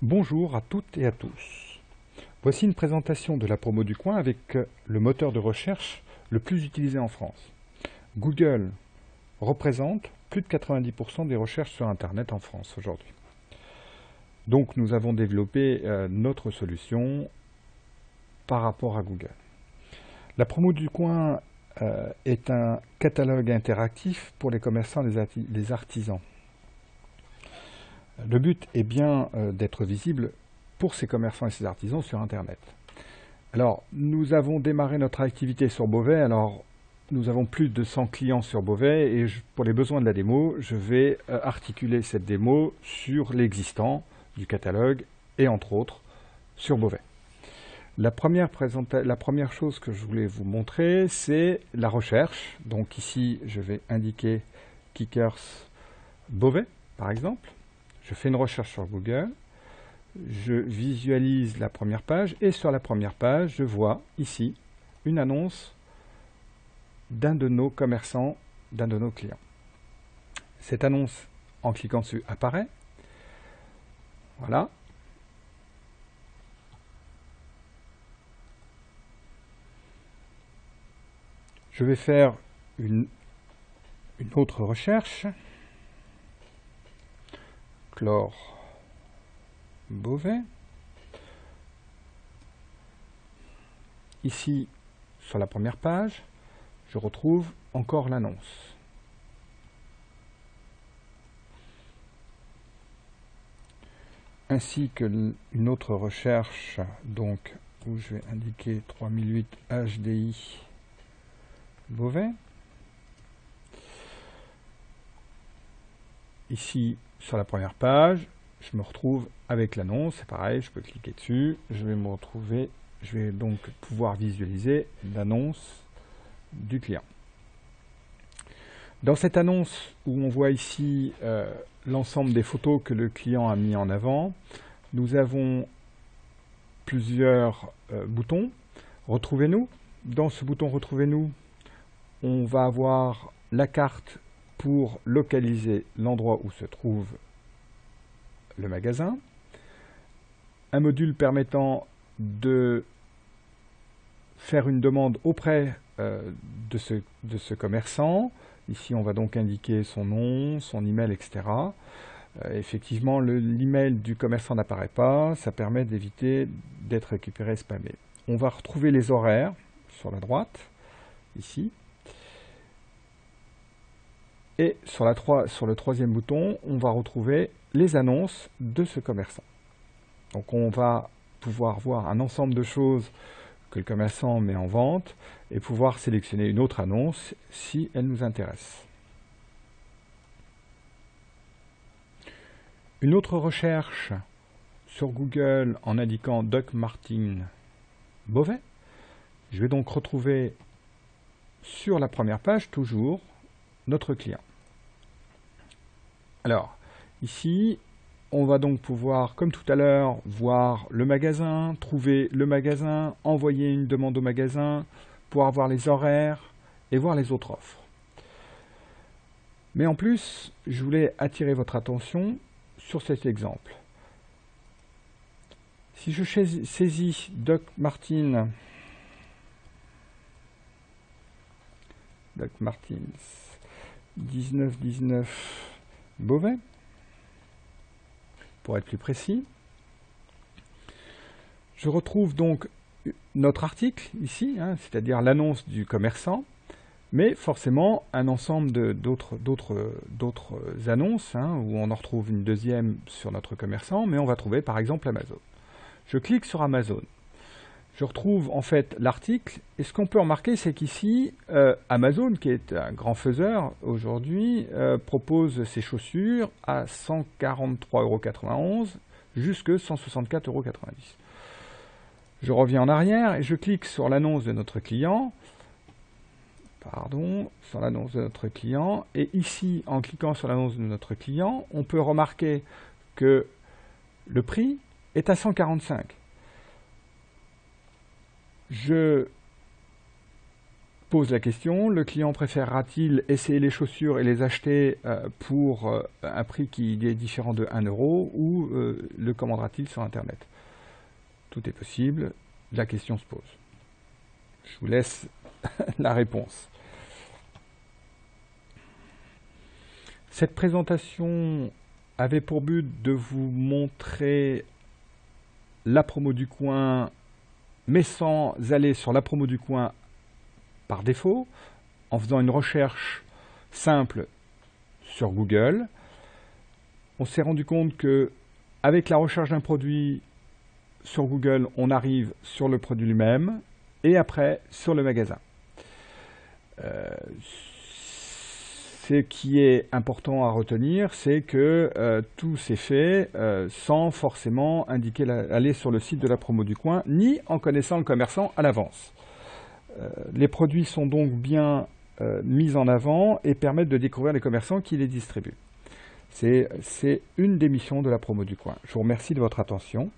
Bonjour à toutes et à tous. Voici une présentation de la promo du coin avec le moteur de recherche le plus utilisé en France. Google représente plus de 90% des recherches sur Internet en France aujourd'hui. Donc nous avons développé notre solution par rapport à Google. La promo du coin est un catalogue interactif pour les commerçants et les artisans. Le but est bien d'être visible pour ces commerçants et ces artisans sur Internet. Alors, nous avons démarré notre activité sur Beauvais. Alors, nous avons plus de 100 clients sur Beauvais et pour les besoins de la démo, je vais articuler cette démo sur l'existant du catalogue et entre autres sur Beauvais. La première chose que je voulais vous montrer, c'est la recherche. Donc ici, je vais indiquer Kickers Beauvais, par exemple. Je fais une recherche sur Google, je visualise la première page et sur la première page, je vois ici une annonce d'un de nos commerçants, d'un de nos clients. Cette annonce, en cliquant dessus, apparaît. Voilà. Je vais faire une autre recherche. Chlore Beauvais. Ici, sur la première page, je retrouve encore l'annonce. Ainsi que une autre recherche, donc, où je vais indiquer 3008 HDI Beauvais. Ici, sur la première page, je me retrouve avec l'annonce. C'est pareil, je peux cliquer dessus. Je vais donc pouvoir visualiser l'annonce du client. Dans cette annonce où on voit ici l'ensemble des photos que le client a mis en avant, nous avons plusieurs boutons. Retrouvez-nous. Dans ce bouton Retrouvez-nous, on va avoir la carte pour localiser l'endroit où se trouve le magasin, un module permettant de faire une demande auprès de ce commerçant. Ici, on va donc indiquer son nom, son email, etc. Effectivement, l'email du commerçant n'apparaît pas. Ça permet d'éviter d'être récupéré spammé. On va retrouver les horaires sur la droite, ici. Et sur le troisième bouton, on va retrouver les annonces de ce commerçant. Donc on va pouvoir voir un ensemble de choses que le commerçant met en vente et pouvoir sélectionner une autre annonce si elle nous intéresse. Une autre recherche sur Google en indiquant Doc Martin Beauvais. Je vais donc retrouver sur la première page toujours notre client. Alors, ici, on va donc pouvoir, comme tout à l'heure, voir le magasin, trouver le magasin, envoyer une demande au magasin, pouvoir voir les horaires et voir les autres offres. Mais en plus, je voulais attirer votre attention sur cet exemple. Si je saisis Doc Martens 1919 Beauvais, pour être plus précis. Je retrouve donc notre article ici, c'est-à-dire l'annonce du commerçant, mais forcément un ensemble d'autres annonces, où on en retrouve une deuxième sur notre commerçant, mais on va trouver par exemple Amazon. Je clique sur Amazon. Je retrouve en fait l'article, et ce qu'on peut remarquer, c'est qu'ici, Amazon, qui est un grand faiseur aujourd'hui, propose ses chaussures à 143,91 € jusqu'à 164,90 €. Je reviens en arrière et je clique sur l'annonce de notre client. Et ici, en cliquant sur l'annonce de notre client, on peut remarquer que le prix est à 145. Je pose la question, le client préférera-t-il essayer les chaussures et les acheter pour un prix qui est différent de 1 euro ou le commandera-t-il sur Internet? Tout est possible, la question se pose. Je vous laisse la réponse. Cette présentation avait pour but de vous montrer la promo du coin, mais sans aller sur la promo du coin par défaut, en faisant une recherche simple sur Google. On s'est rendu compte que avec la recherche d'un produit sur Google, on arrive sur le produit lui-même et après sur le magasin. Ce qui est important à retenir, c'est que tout s'est fait sans forcément indiquer aller sur le site de la promo du coin, ni en connaissant le commerçant à l'avance. Les produits sont donc bien mis en avant et permettent de découvrir les commerçants qui les distribuent. C'est une des missions de la promo du coin. Je vous remercie de votre attention.